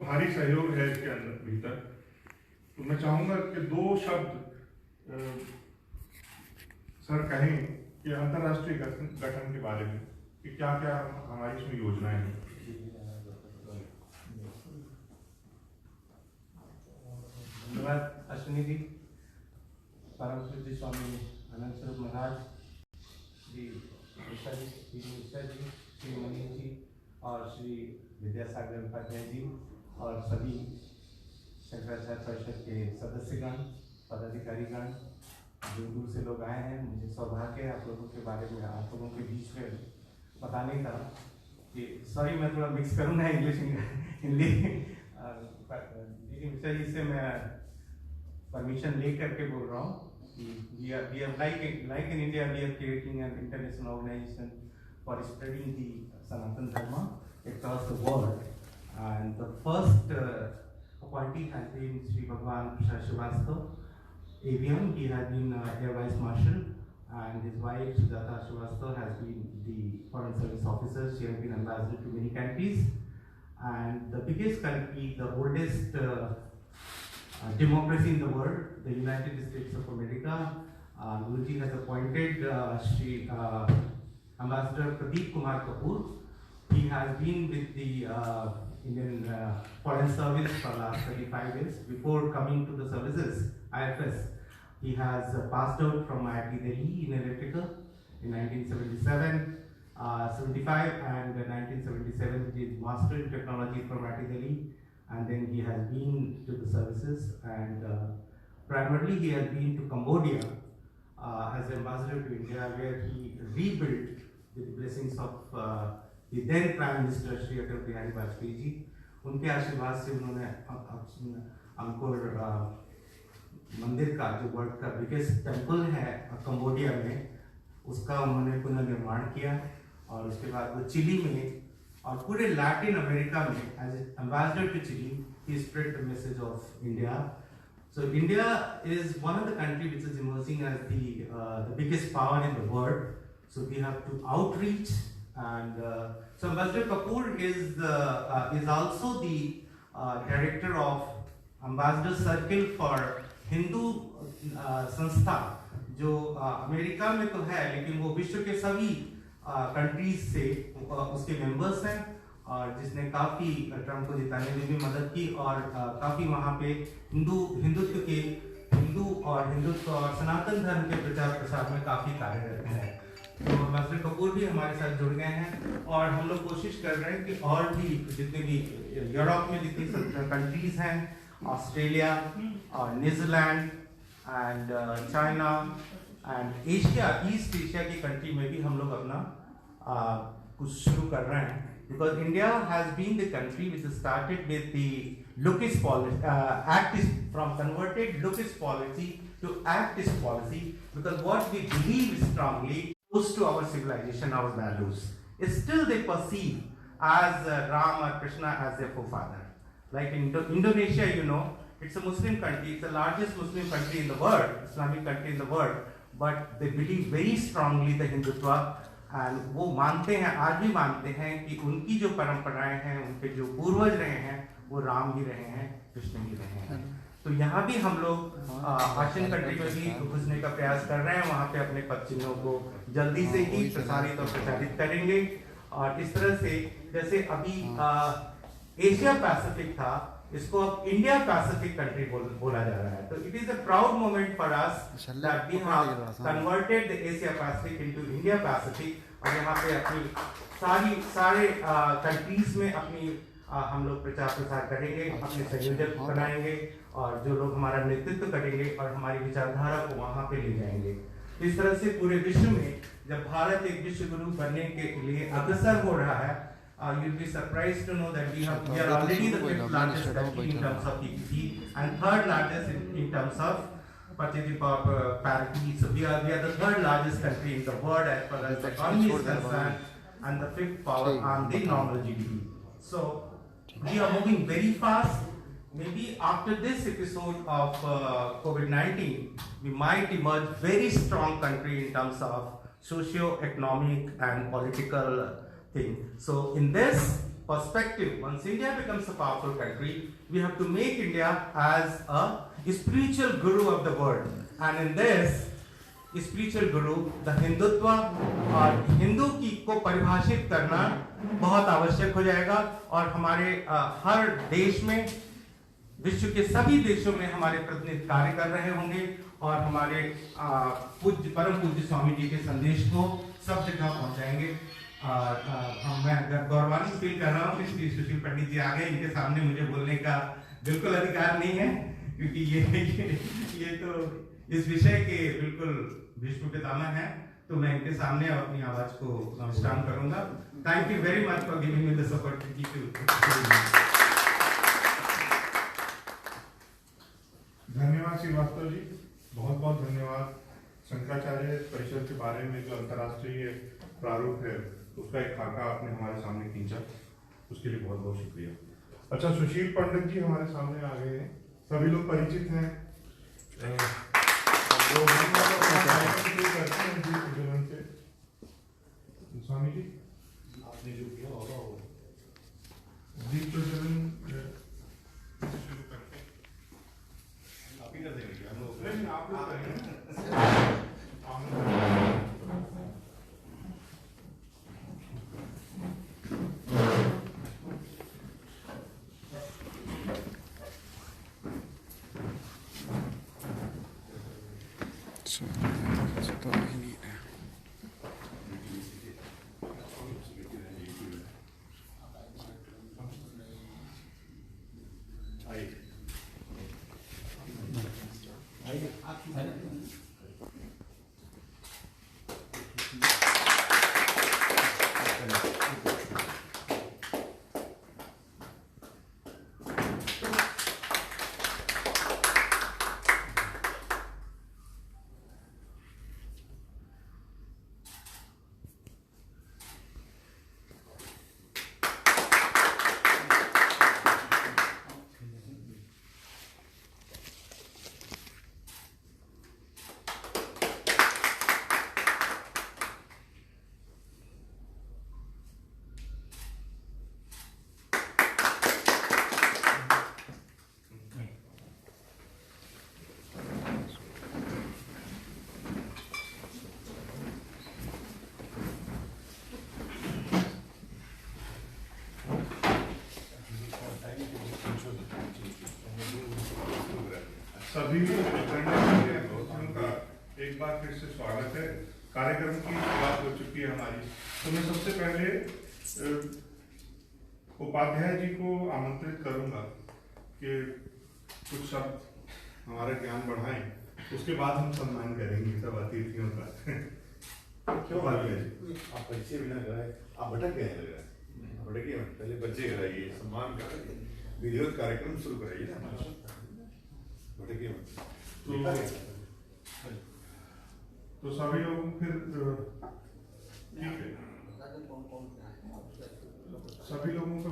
भारी सहयोग है इसके अंदर भीतर। तो मैं चाहूंगा कि दो शब्द सर कहें कि अंतर्राष्ट्रीय गठन के बारे में कि क्या क्या हमारी इसमें योजनाएं हैं। धन्यवाद अश्विनी जी, परम पूज्य स्वामी आनंद स्वरूप महाराज जी, मिश्रा जी, श्री मनीष जी और श्री विद्यासागर उपाध्याय जी और सभी शंकराचार्य परिषद के सदस्यगण, पदाधिकारीगण, दूर दूर से लोग आए हैं। मुझे सौभाग्य है आप लोगों के बारे में, आप लोगों के बीच में बताने का कि सॉरी मैं थोड़ा मिक्स करूँगा इंग्लिश हिंदी। लेकिन मिश्रा जी से मैं परमिशन ले करके बोल रहा हूँ कि we are like in India we are creating an international organization for spreading the Sanatan Dharma across the world, and the first appointee has been Sri Bhagwan Prasad Srivastava, AVM. He has been Air Vice Marshal, and his wife Sujata Srivastava has been the Foreign Service Officer. She has been ambassador to many countries, and the biggest country, the oldest democracy in the world, the United States of America. Guruji has appointed Sri Ambassador Pradeep Kumar Kapoor. He has been with the Indian Foreign Service for the last 35 years. Before coming to the services, IFS, he has passed out from IIT Delhi in electrical in 1977, 75, and 1977 he did Master in Technology from IIT Delhi. And then he has been to the services, and primarily he has been to Cambodia as ambassador to India, where he rebuilt with the blessings of the then Prime Minister Shri Atal Bihari Vajpayee ji. उनके आशीर्वाद से उन्होंने Angkor मंदिर का जो world का biggest temple है Cambodia में, उसका उन्होंने पुनर्निर्माण किया, और उसके बाद वो चिली में और पूरे लैटिन अमेरिका में as ambassador to Chile he spread the message of India. So India is one of the countries which is emerging as the biggest power in the world. So we have to outreach, and so Ambassador Kapoor is also the director of Ambassador Circle for Hindu संस्था, जो America में तो है लेकिन वो विश्व के सभी कंट्रीज से उसके मेंबर्स हैं, और जिसने काफ़ी ट्रम्प को जिताने में भी मदद की, और काफ़ी वहाँ पे हिंदू और सनातन धर्म के प्रचार प्रसार में काफ़ी कार्यरत है। तो एम्बेसडर कपूर भी हमारे साथ जुड़ गए हैं, और हम लोग कोशिश कर रहे हैं कि और भी जितने भी यूरोप में जितनी कंट्रीज हैं, ऑस्ट्रेलिया और New Zealand and China and Asia, east Asia की कंट्री में भी हम लोग अपना कुछ शुरू कर रहे हैं, because India has been the country which started with the Lucas policy, from converted Lucas policy to actist policy, because what we believe strongly goes to our civilization, our values. Still they perceive as Ram or Krishna as their forefather. Like in Indonesia, you know, it's a Muslim country, it's the largest Muslim country in the world, Islamic country in the world, but they believe very strongly the Hindutva, and वो मानते हैं, आज भी मानते हैं कि उनकी जो परंपराएं हैं, उनके जो पूर्वज रहे हैं, वो राम ही रहे हैं, कृष्ण ही रहे हैं। तो यहाँ भी हम लोग आशियन कंट्री में भी घुसने का प्रयास कर रहे हैं, वहाँ पे अपने पद चिन्हों को जल्दी से ही प्रसारित और प्रचारित करेंगे, और इस तरह से जैसे अभी एशिया पैसिफिक था, इसको अब इंडिया पैसिफिक कंट्री बोला जा रहा है। तो it is a proud moment for us that we have converted the Asia Pacific into India Pacific, और यहाँ पे अपनी सारे कंट्रीज में अपनी हम लोग प्रचार प्रसार करेंगे, अपने संयोजक बनाएंगे, और जो लोग हमारा नेतृत्व करेंगे और हमारी विचारधारा को वहाँ पे ले जाएंगे। इस तरह से पूरे विश्व में जब भारत एक विश्व गुरु बनने के लिए अग्रसर हो रहा है, you'll be surprised to know that we are already the fifth largest country in terms of PPP and third largest in terms of purchasing power parity. So we are the third largest country in the world as far as the economy is concerned, and the fifth power on the normal GDP. So we are moving very fast. Maybe after this episode of COVID-19, we might emerge very strong country in terms of socio-economic and political thing. So in this, perspective, once India becomes a powerful country, we have to make India as a spiritual guru of the world. And in this spiritual guru, the Hindutva और हिंदू की को परिभाषित करना बहुत आवश्यक हो जाएगा। और हमारे हर देश में, विश्व के सभी देशों में हमारे प्रतिनिधि कार्य कर रहे होंगे और हमारे परम पूज्य स्वामी जी के संदेश को सब जगह पहुंचाएंगे। मैं गौरवान्वित फील कर रहा हूँ कि श्री सुशील पंडित जी आ गए। इनके सामने मुझे बोलने का बिल्कुल अधिकार नहीं है, क्योंकि ये तो इस विषय के बिल्कुल विश्व पितामह हैं। तो मैं इनके सामने अपनी आवाज को स्ट्रांग करूंगा। Thank you very much for giving me this opportunity to. धन्यवाद श्रीवास्तव जी, बहुत बहुत धन्यवाद। शंकराचार्य परिषद के बारे में जो अंतर्राष्ट्रीय प्रारूप है उसका एक खाका आपने हमारे सामने खींचा, उसके लिए बहुत बहुत शुक्रिया। अच्छा, सुशील पंडित जी हमारे सामने आ गए हैं, सभी लोग परिचित हैं। स्वामी जी आपने जो किया होगा वो दीप प्रज्वलन शुरू करके आप ही कर देंगे। हम लोग नहीं, आप लोग करेंगे। सभी का एक बार फिर से स्वागत है। कार्यक्रम की शुरुआत हो चुकी है हमारी। तो मैं सबसे पहले उपाध्याय जी को आमंत्रित करूंगा कि कुछ शब्द हमारा ज्ञान बढ़ाएं, उसके बाद हम सम्मान करेंगे सब अतिथियों का। क्यों उपाध्याय जी? आप परिचय बिना कराए आप भटक गए लग रहा है। भटकिए मत, पहले परिचय कराइए, सम्मान कराइए, विधिवत कार्यक्रम शुरू कराइए ना हमारे साथ। भटकिए मत। तो सभी लोग फिर ठीक है, सभी लोगों को